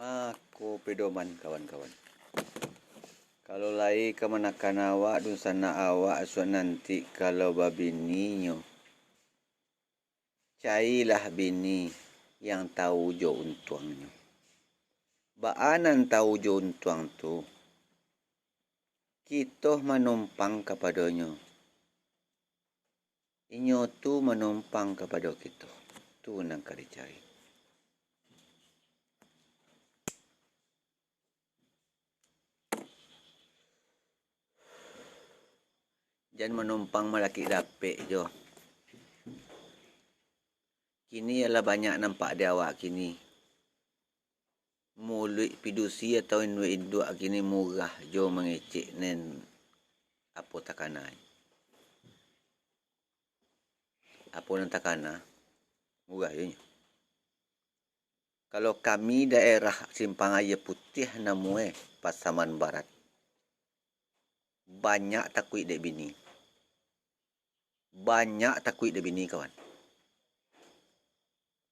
Aku pedoman kawan-kawan. Kalau lai kemenakan awak dun sana awak asal nanti kalau babininyo. Cailah bini yang tahu jo untuangnya. Baanan tahu jo untuang tu. Kita menumpang kepadanya. Inyo tu menumpang kepada kita. Tu nang kali cari. Jangan menumpang melaki dapik jo. Kini ialah banyak nampak di awak kini. Mulut pidusi atau induk kini murah jo mengecek nen apa takana. Apa nan takana? Murah jo. Kalau kami daerah Simpang Ayer Putih namue Pasaman Barat. Banyak takut dek bini. Banyak takut dek bini kawan.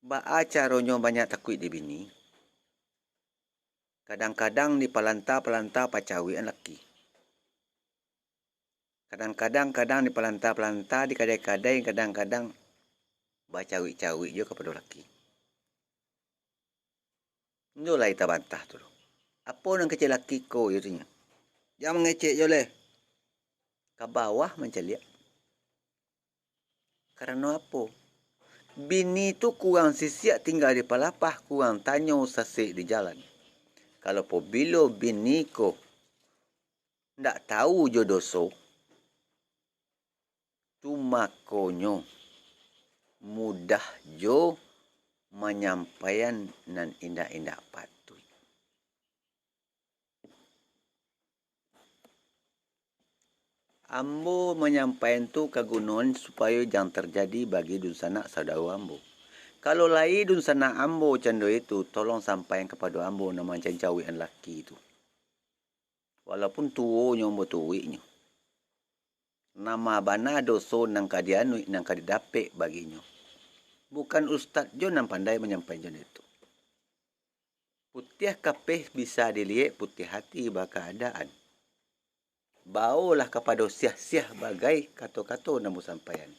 Baa caronyo banyak takut dek bini. Kadang-kadang di pelanta-pelanta pacawian laki. Kadang-kadang di pelanta-pelanta di kadai-kadai kadang-kadang bacawi-cawi jo kepada laki. Nyo lah kita bantah tu. Apa nang kecil laki ko yo tanya. Jangan mengecek jo leh. Ke bawah menceliak. Karena apa? Bini tu kurang sisiak tinggal di palapah, kurang tanyo sasik di jalan. Kalau po bilo bini ko ndak tahu jo doso, tu makonyo mudah jo menyampaikan nan indah-indah patut. Ambo menyampaikan tu kegunaan supaya jangan terjadi bagi dun sanak saudara ambo. Kalau lai dun sanak ambo cendo itu, tolong sampaikan kepada ambo nama cawian laki itu. Walaupun tuonyo ambo tuwiknyo. Nama bana doso nang kadianui nang kadidapek baginyo. Bukan ustaz jo nang pandai menyampaikan itu. Putih kapeh bisa dilihat putih hati berkeadaan. Bawalah kepada siah-siah bagai kata-kata namu sampaian.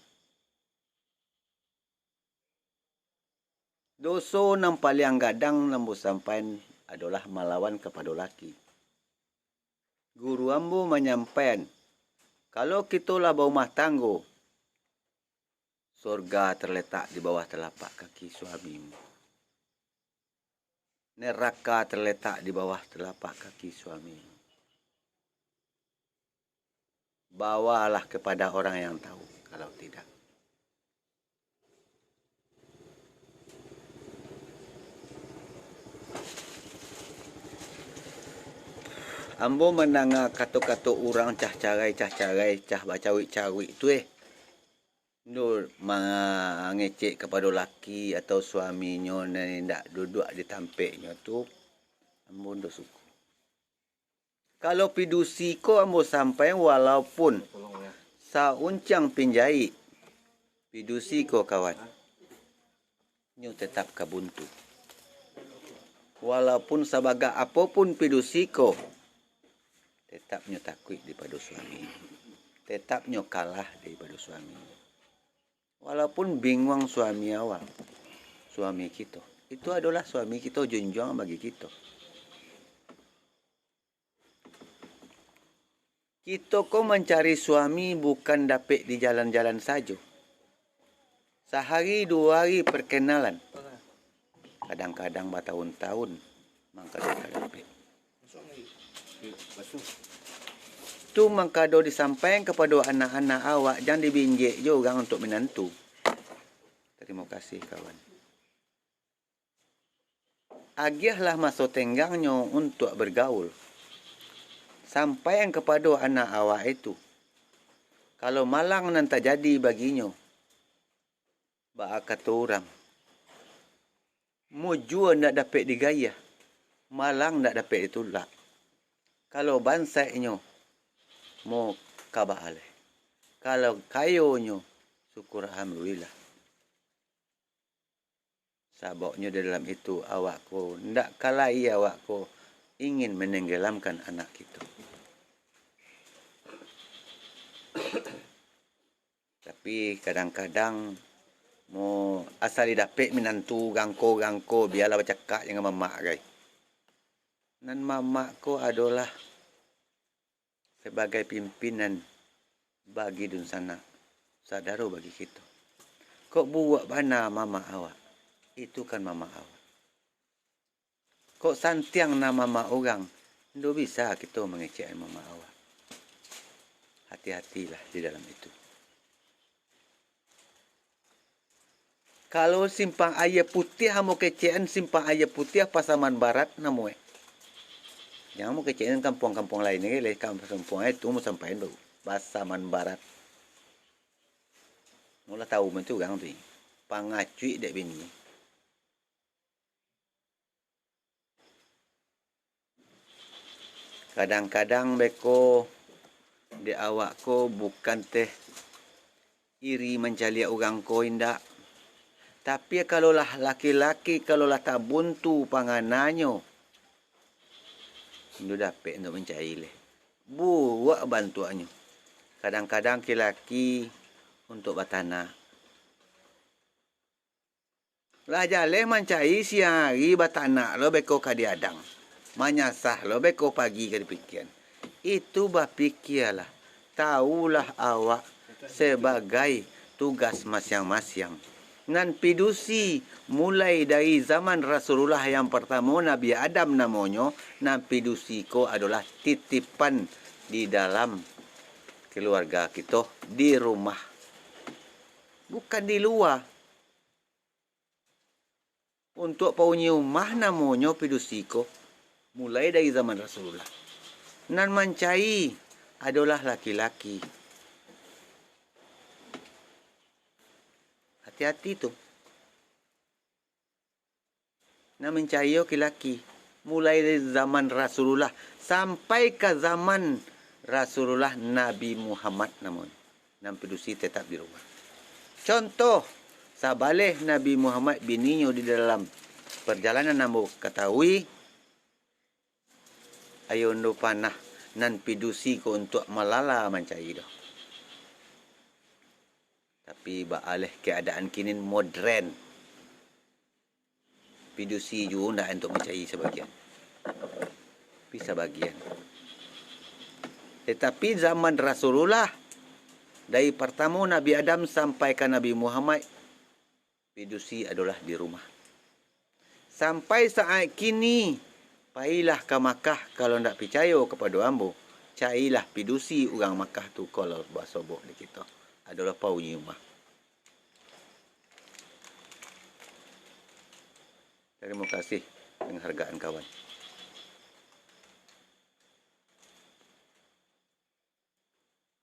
Doso nang paling gadang namu sampaian adalah melawan kepada laki. Guru ambo menyampaikan, kalau kita lah berumah tangga, surga terletak di bawah telapak kaki suamimu. Neraka terletak di bawah telapak kaki suamimu. Bawalah kepada orang yang tahu, kalau tidak. Ambo mendengar kata-kata orang cah-carai, cah bacawi-cawi tu Nur mengecek kepada laki atau suaminya yang tidak duduk di tampeknya tu. Ambo ndak suka. Kalau pidusi ko ambo sampai walaupun sauncang pinjai. Pidusi ko kawan. Nyo tetap kabuntu. Walaupun sebagai apapun pidusi ko, tetap nyo takut daripada suami. Tetap nyo kalah daripada suami. Walaupun bingung suami awal, suami kita. Itu adalah suami kita junjung bagi kita. Kita kok mencari suami bukan dapat di jalan-jalan saja. Sehari dua hari perkenalan. Kadang-kadang bertahun-tahun mangkado dapat. Tu mangkado disampaikan kepada anak-anak awak, jangan dibinjek je orang untuk menantu. Terima kasih kawan. Agihlah masa tenggangnya untuk bergaul. Sampaikan kepada anak awak itu. Kalau malang nanti jadi baginya. Bak kata orang. Mujur nak dapat digaya. Malang nak dapat ditolak. Kalau bansainya, mau kabah alih. Kalau kayonyo, syukur alhamdulillah. Saboknya di dalam itu awakku ndak kalai awakku ingin menenggelamkan anak kita. Tapi kadang-kadang mau asal didapet minantu gangko biarlah bercakap dengan mamak guys. Dan mamakku adalah sebagai pimpinan bagi dunsana sadaro bagi kita. Kok buat bana mama awak? Itu kan mama awak. Kok santiang nama mama orang? Ndak bisa kita mengecek mama awak. Hati-hatilah di dalam itu. Kalau simpang air putih mau kecean simpang air putih Pasaman Barat namu. Yang mau kecean kampung-kampung lain ni le kampung itu mau sampai tu Pasaman Barat. Mula tahu macam orang tu. Pangacui dek bini. Kadang-kadang beko di awak ko bukan teh iri mencari orang ko indak. Tapi kalau lah laki-laki kalau lah tak buntu pangananyo, itu dapat untuk mencari leh. Buat bantuannya. Kadang-kadang laki-laki untuk batana. Lah jale mencari siang hari batana lo beko kadiadang. Manyasah lo beko pagi ke dipikiran. Itu bapikirlah. Taulah awak sebagai tugas masing-masing. Nan pidusi mulai dari zaman Rasulullah yang pertama Nabi Adam namanya, nan pidusi ko adalah titipan di dalam keluarga kita di rumah. Bukan di luar. Untuk punya rumah namanya pidusi ko mulai dari zaman Rasulullah. Nan mencai adalah laki-laki. Hati-hati tu. Nak mencari laki-laki. Mulai dari zaman Rasulullah sampai ke zaman Rasulullah Nabi Muhammad namun. Nam pedusi tetap di rumah. Contoh, sabaleh Nabi Muhammad bininya di dalam perjalanan namu ketahui ayo ndo panah nan pedusi ko untuk malala mencari dah. Tapi baaleh keadaan kini modern. Pidusi juga tidak untuk mencari sebagian. Bisa bagian. Tetapi zaman Rasulullah, dari pertama Nabi Adam sampai ke Nabi Muhammad, pidusi adalah di rumah. Sampai saat kini, pailah ke Makkah kalau tidak percaya kepada ambo. Cailah pidusi orang Makkah tu kalau basobok di kita. Adalah paunya rumah. Terima kasih penghargaan kawan.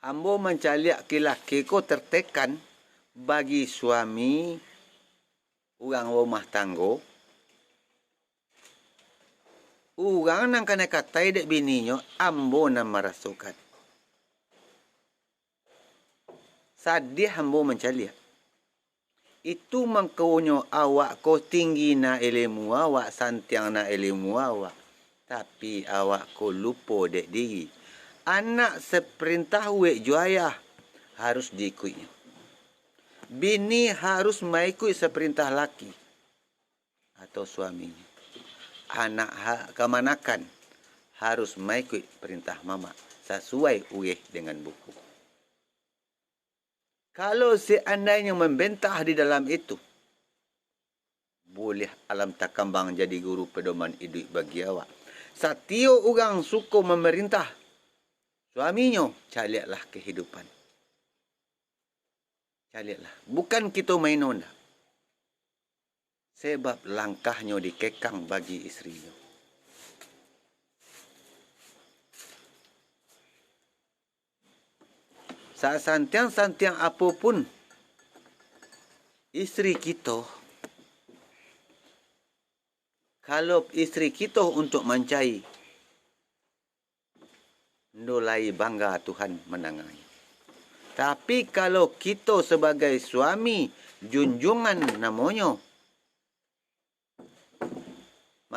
Ambo mencari laki-laki ko tertekan bagi suami orang rumah tanggo. Orang nang kena katai dek bininya ambo nan merasukan. Sadih ambo mencari. Itu mangkaunya awak ko tinggi na ilmu awak, santiang na ilmu awak. Tapi awak ko lupa dek diri. Anak seperintah wek juayah harus diikutnya. Bini harus mengikut seperintah laki atau suaminya. Anak kemanakan harus mengikut perintah mama sesuai uih dengan buku. Kalau seandainya membentah di dalam itu, boleh alam tak kembang jadi guru pedoman hidup bagi awak. Setiap orang suka memerintah suaminya, carilah kehidupan. Carilah. Bukan kita main onda. Sebab langkahnya dikekang bagi istrinya. Santiang-santiang apapun istri kita, kalau istri kita untuk mencari, ndolai bangga Tuhan menangani. Tapi kalau kita sebagai suami, junjungan namanya,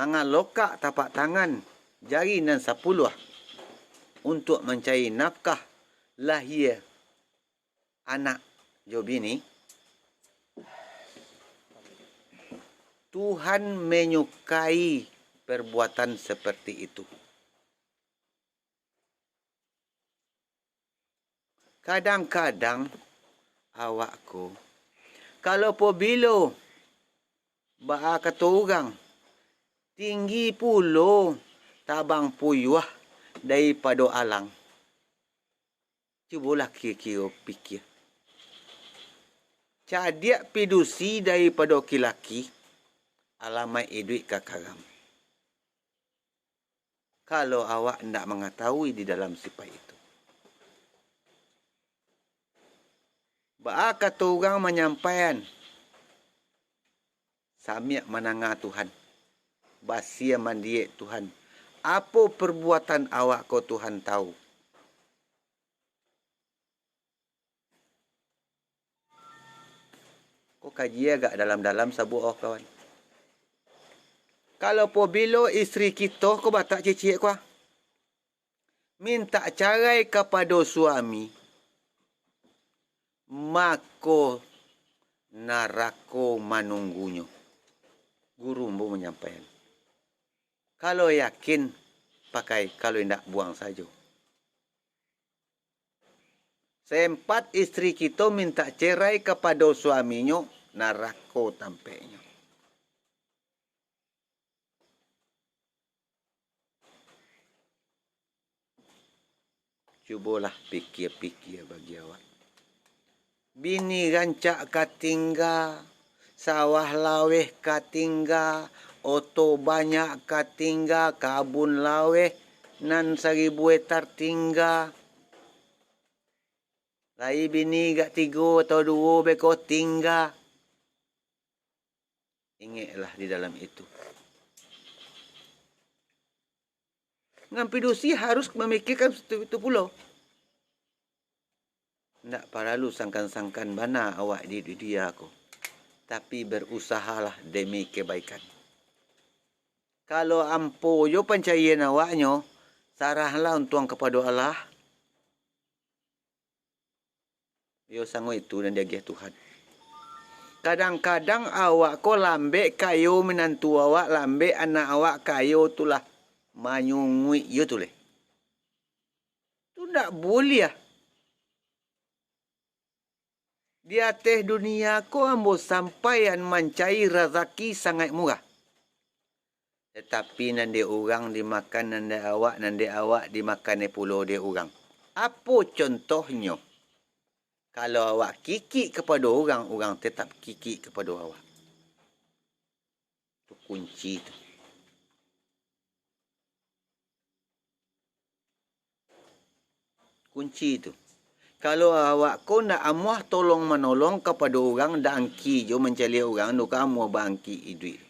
Mangaloka tapak tangan jari nan 10 untuk mencari nafkah lahir anak jo bini, Tuhan menyukai perbuatan seperti itu. Kadang-kadang awakku kalau pobilo baa kata orang tinggi pulo tabang puyuh daripada alang. Cubalah kira-kira fikir. Cadia pidusi daripada laki-laki alamai duit kakaram. Kalau awak tidak mengetahui di dalam sifat itu. Baa kata orang menyampaikan samia menangah Tuhan. Basia mandiek Tuhan. Apa perbuatan awak kau Tuhan tahu. Kau kaji agak dalam-dalam sabu oh kawan. Kalau pobilo isteri kita kau batak cicik kau. Minta carai kepada suami. Mako narako manunggunya. Guru mbu menyampaikan. Kalau yakin, pakai. Kalau tidak, buang saja. Sempat isteri kita minta cerai kepada suaminya, narako tampaknya. Cubalah pikir-pikir bagi awak. Bini rancak katingga, sawah laweh katingga, oto banyak katingga, kabun laweh nan 1000 hektar tingga. Lai bini gak 3 atau 2 beko tingga. Ingatlah di dalam itu. Ngampidusi harus memikirkan itu pula. Tak perlu sangkan-sangkan mana awak di dia aku. Tapi berusahalah demi kebaikan. Kalau ampo yo pencarian awaknya, sarahlah untuang kepada Allah. Yo sanggup itu dan dia Tuhan. Kadang-kadang awak ko lambe kayo menantu awak, lambe anak awak kayo tulah manyungui yo tu leh. Tu tak boleh ya. Di atas dunia ko ambo sampaian mencari rezeki sangat murah. Tetapi nande orang dimakan nande awak dimakan pulau dia orang. Apa contohnya? Kalau awak kikik kepada orang, orang tetap kikik kepada awak. Itu kunci tu. Kunci tu. Kalau awak ko nak amuah tolong menolong kepada orang dak angki jo mencari orang nu kamu bangki duit.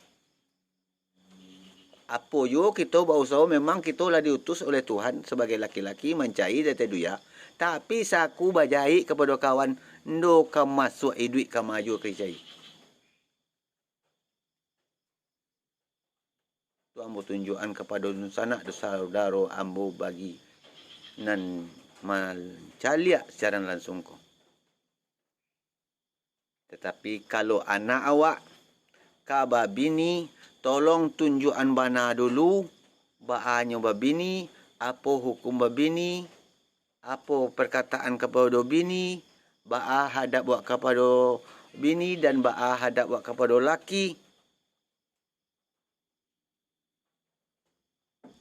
Apa yo kita berusaha memang kita lah diutus oleh Tuhan sebagai laki-laki mencari data duya. Tapi saku bajai kepada kawan ndo ka masuk duit ka maju kerjai. Tu ambo tunjukan kepada sanak saudara ambo bagi nan mencaliak secara langsung ko. Tetapi kalau anak awak kaba bini, tolong tunjukkan bana dulu baanyo babini, apa hukum babini, apa perkataan kepada bini, baa hadap buat kepada bini dan baa hadap buat kepada laki.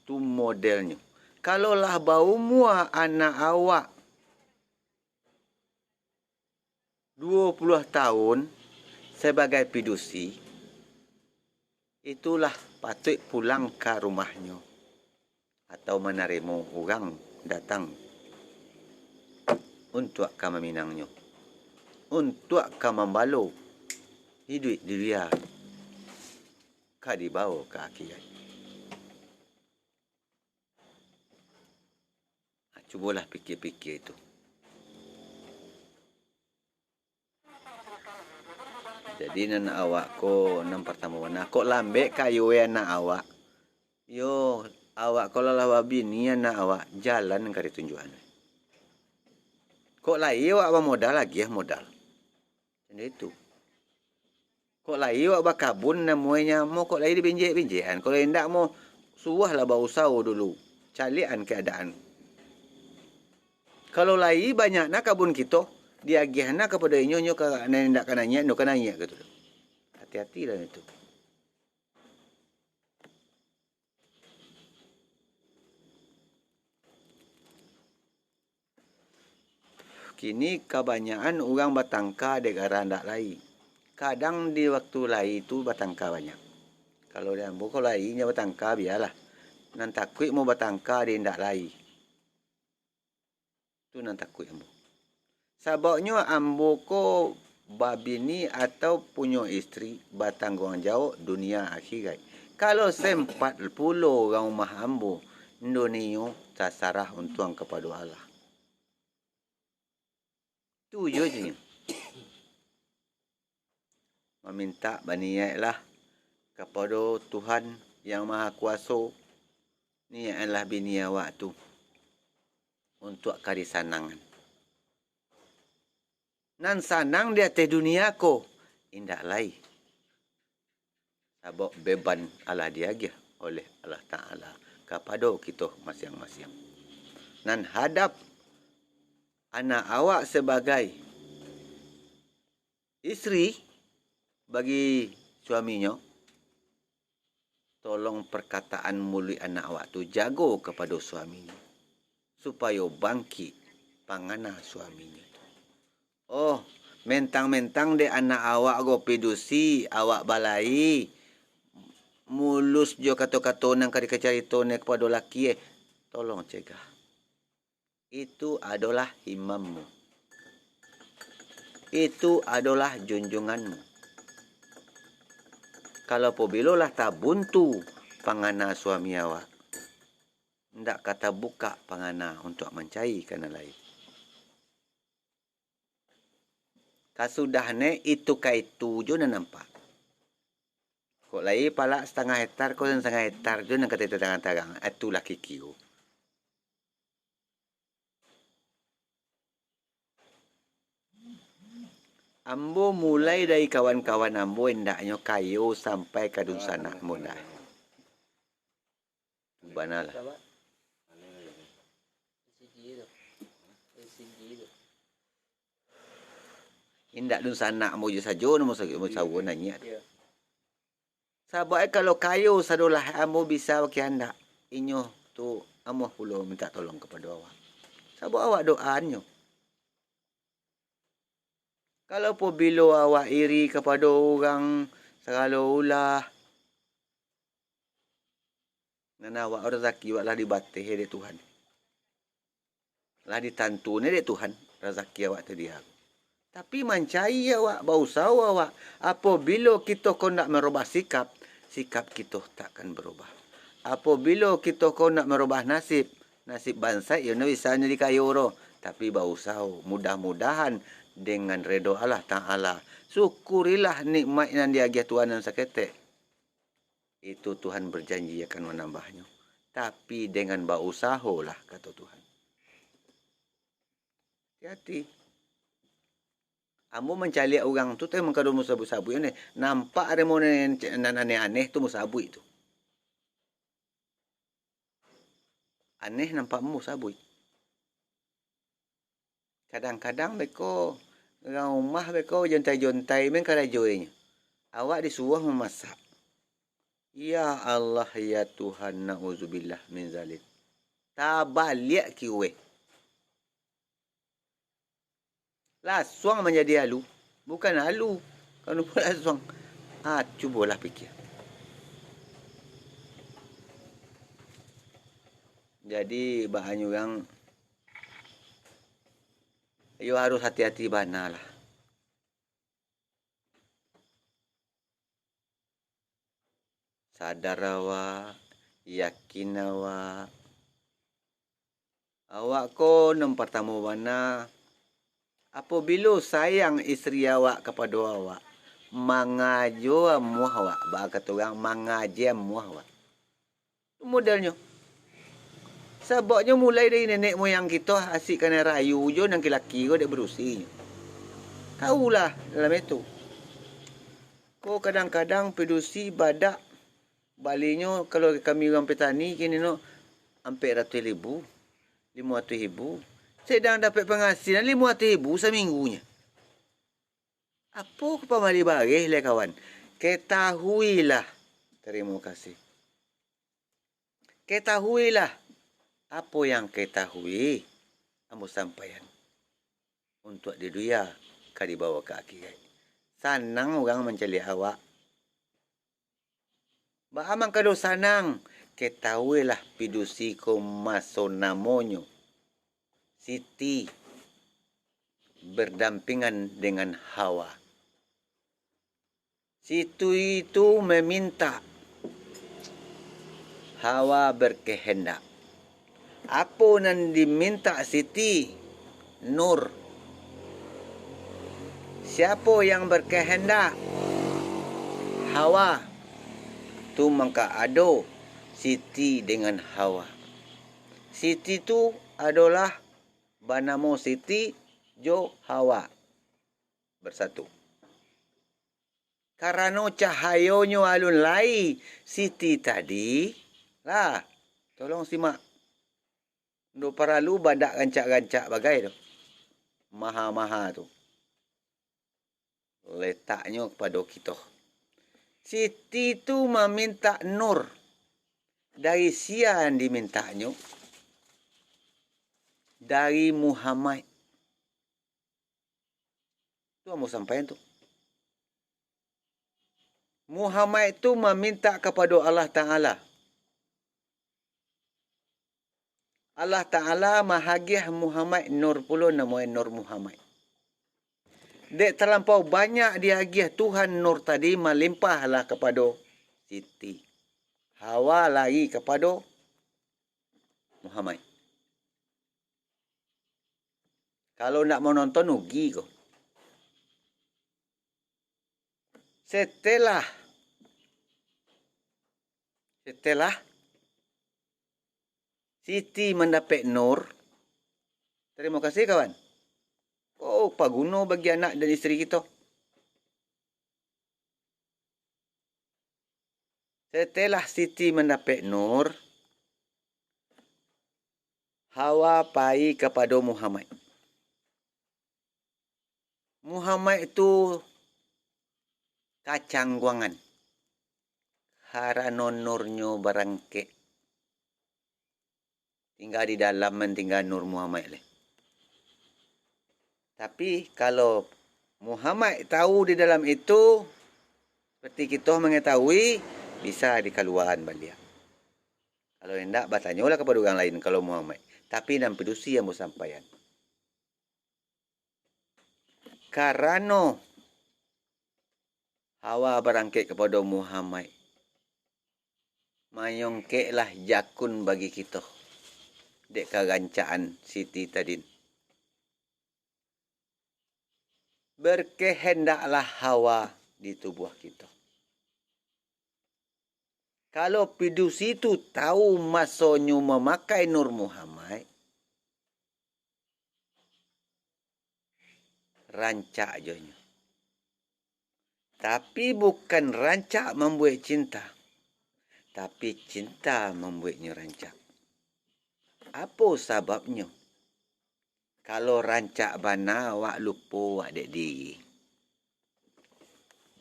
Tu modelnya. Kalaulah bau mua anak awak 20 tahun sebagai pidusi, itulah patut pulang ke rumahnya atau menerima orang datang untuk kami minangnya, untuk kami membalu hidup dia ka dibawa ke akhirat. Cubalah fikir-fikir itu. Jadi nan awak ko nan pertama wana ko lambe kayu anak awak Yo, awak kalau lawa bini anak awak jalan kari tunjukan. Kok lai awak modal lagi ya modal. Jadi itu. Kok lai awak bakabun namanya mau kok lai dibinjek-binjekan. Kalau hendak mau suah lah bau sau dulu. Calian keadaan. Kalau lai banyak nak kabun kita, dia agihna kepada nyonya ke hendak kananya, no kananya gitu. Hati-hati lah itu. Kini kebanyakan orang batangka di negara ndak lai. Kadang di waktu lai itu batangka banyak. Kalau dia ambo kalau lainya batangka biarlah. Nan takut mau batangka di ndak lai. Tu nan takut ambo. Sababnya ambo ko babini atau punya istri batanggung jauh dunia akhirat. Kalau sempat pulau orang rumah ambo, Indonesia tasarah untuk kepada Allah. Tu je. Meminta berniatlah kepada Tuhan yang Maha Kuasa. Niatlah bini awak tu untuk kari sanangan. Nan sanang di atas dunia ko indak lai. Sebab beban Allah diagih oleh Allah Ta'ala kepada kita masing-masing. Nan hadap anak awak sebagai isteri bagi suaminya, tolong perkataan mulut anak awak tu jago kepada suaminya supaya bangkit pangana suaminya. Oh, mentang-mentang de anak awak go pedusi, awak balai mulus jo kata-kata nang kari carita ne kepada laki tolong cegah. Itu adalah imammu. Itu adalah junjunganmu. Kalau pobilolah tak buntu pangana suami awak, ndak kata buka pangana untuk mencari kana lain. Kasudahne itu kaitu jo na nampak. Kok lai pala setengah hektar ko dan setengah hektar jo nang kata tangan-tangan. Itu laki kiu. Ambo mulai dari kawan-kawan ambo hendaknya kayu sampai ke dusana muda. Banalah. Indak dusana ambo je sajo namo sawo nanya. Sabab kalau kayu sadolah ambo bisa bagi anda. Inyo tu ambo pulo minta tolong kepada awak. Sabab awak doanyo. Kalau bila awak iri kepada orang segala ulah, dan awak rezeki awak lah dibatih dari Tuhan. Lah ditantu ni dari Tuhan rezeki awak tu dia. Tapi mancai awak, bausau awak. Apabila kita kau nak merubah sikap, sikap kita takkan berubah. Apabila kita kau nak merubah nasib, nasib bangsa ya bisa jadi kayoro. Tapi bausau, mudah-mudahan dengan redha Allah Ta'ala. Syukurilah nikmat yang diagih Tuhan yang seketek. Itu Tuhan berjanji akan menambahnya. Tapi dengan berusaha lah kata Tuhan. Hati-hati. Ambo mencari orang tu tu mengkado musabu-sabu ini. Nampak ada mau aneh-aneh tu musabu itu. Aneh nampak musabu. Kadang-kadang beko orang rumah beko jontai-jontai men kada joinya. Awak disuruh memasak. Ya Allah ya Tuhan, na'udzubillah min zalik. Tabalik kiwe. Laswang menjadi halu. Bukan halu. Kalau pun laswang. Cubalah fikir. Jadi bahannya orang you harus hati-hati bana lah. Sadar awak, yakin awak. Awak ko nem pertama bana. Apabila sayang isteri awak kepada awak, mangajo amuh awak. Bakat orang mangaji amuh awak. Modelnya. Sebabnya mulai dari nenek moyang kita asyik kena rayu je nang laki kau dek berusi. Tahulah dalam itu. Kau kadang-kadang pedusi badak balinya kalau kami orang petani kini no hampir 100,000, 500,000. Sedang dapat penghasilan 500,000 seminggunya. Apa kepamali barih le kawan? Ketahuilah. Terima kasih. Ketahuilah. Apa yang ketahui ambo sampaian. Untuk di dunia ka dibawa ke akhirat. Sanang orang mencari awak. Bahamang kado sanang. Ketahuilah pidusi ko maso namonyo. Siti berdampingan dengan Hawa. Situ itu meminta. Hawa berkehendak. Apa yang diminta Siti? Nur. Siapa yang berkehendak? Hawa. Tu maka ado Siti dengan Hawa. Siti tu adalah banamo Siti jo Hawa. Bersatu. Karena cahayonyo alun lai Siti tadi. Lah, tolong simak. Ndo paralu badak gancak-gancak bagai tu. Maha-maha tu. Letaknya kepada kita. Siti tu meminta nur. Dari sian dimintanya. Dari Muhammad. Tu mau sampaikan tu. Muhammad tu meminta kepada Allah Ta'ala. Allah Ta'ala mahagiah Muhammad nur puluh namanya Nur Muhammad. Dek terlampau banyak dihagiah Tuhan nur tadi melimpahlah kepada Siti. Hawa lari kepada Muhammad. Kalau nak mau nonton rugi kau. Setelah Siti mendapat nur. Terima kasih kawan. Oh, paguna bagi anak dan isteri kita. Setelah Siti mendapat nur, Hawa pai kepada Muhammad. Muhammad itu kacang guangan. Karena nurnya barangke. Tinggal di dalam tinggal Nur Muhammad le. Tapi kalau Muhammad tahu di dalam itu, seperti kita mengetahui, bisa dikeluarkan balik. Kalau hendak, bertanyalah kepada orang lain kalau Muhammad. Tapi dalam pedusi yang mau sampaikan. Karena Hawa berangkit kepada Muhammad. Mayongkeklah jakun bagi kita. Dek kagancaan Siti tadi. Berkehendaklah Hawa di tubuh kita. Kalau pidusi itu tahu masanya memakai Nur Muhammad, rancak jonya. Tapi bukan rancak membuat cinta. Tapi cinta membuatnya rancak. Apa sebabnya? Kalau rancak bana, awak lupa awak dek diri.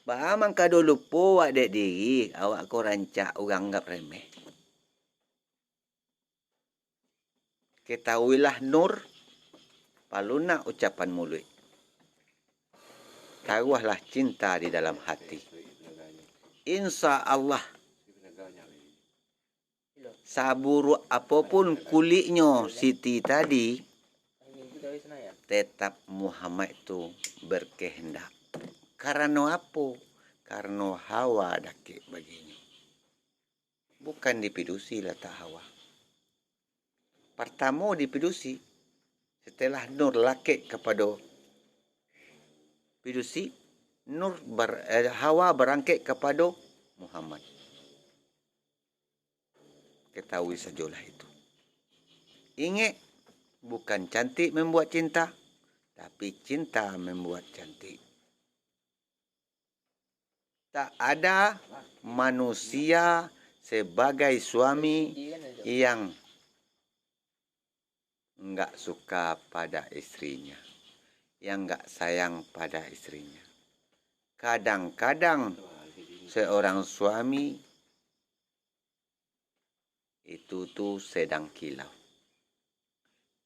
Bahamang kado lupa awak dek diri, awak ko rancak orang anggap remeh. Ketahuilah nur, paluna ucapan mulut. Taruhlah cinta di dalam hati. Insya Allah. Saburu apapun kulitnya Siti tadi, tetap Muhammad itu berkehendak. Karena apa? Karena Hawa dakik baginya. Bukan dipidusi letak Hawa. Pertama dipidusi, setelah Nur lakik kepada pidusi, Hawa berangkit kepada Muhammad. ketahui sajalah itu. Ingat, bukan cantik membuat cinta, tapi cinta membuat cantik. Tak ada manusia sebagai suami yang enggak suka pada istrinya, yang enggak sayang pada istrinya. Kadang-kadang seorang suami itu tuh sedang kilau.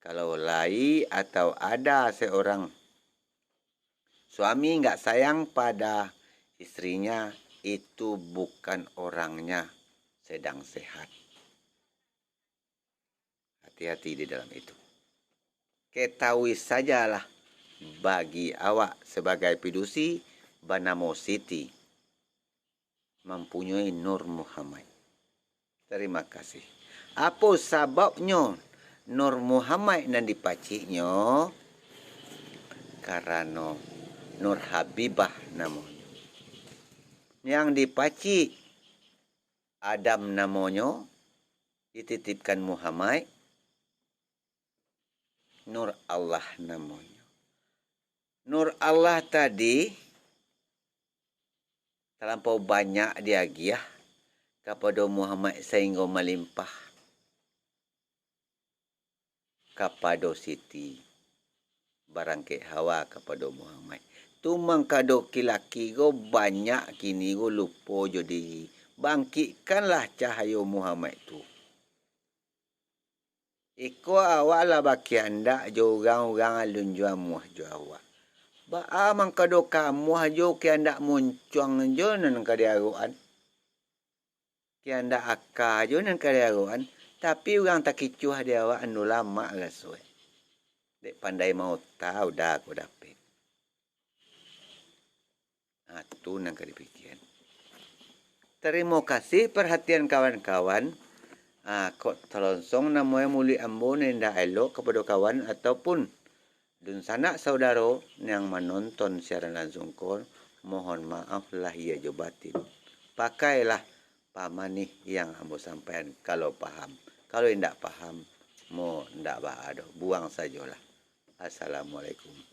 Kalau lai atau ada seorang suami enggak sayang pada istrinya, itu bukan orangnya sedang sehat. Hati-hati di dalam itu. Ketahui sajalah bagi awak sebagai pidusi Banamo City mempunyai Nur Muhammad. Terima kasih. Apa sebabnya Nur Muhammad nan dipaciknya? Karena Nur Habibah namanya. Yang dipacik Adam namanya, dititipkan Muhammad. Nur Allah namanya. Nur Allah tadi terlampau banyak diagiah kepada Muhammad sehingga melimpah kepada Siti barang ke Hawa kepada Muhammad. Tu mangkado kilaki go banyak kini go lupa jadi. Bangkitkanlah cahaya Muhammad tu. Iko awak lah baki anda jorang-orang alun jua muah jua awak. Ba mangkado kamu hajo ke anda muncung jo nan kadiaruan. Ke anda akka jo nan kadiaruan. Tapi orang tak kicuh dia awak anu lama rasoi. Dek pandai mau tahu dah aku dapat. Itu nang kadipikiran. Terima kasih perhatian kawan-kawan. Kok teronsong namanya muli ambo nenda elok kepada kawan ataupun dun sanak saudara yang menonton siaran langsung kon, mohon maaf lahir jo batin. Pakailah pamanih yang ambo sampaikan kalau paham. Kalau tidak paham, mau tidak ada, buang sajalah. Assalamualaikum.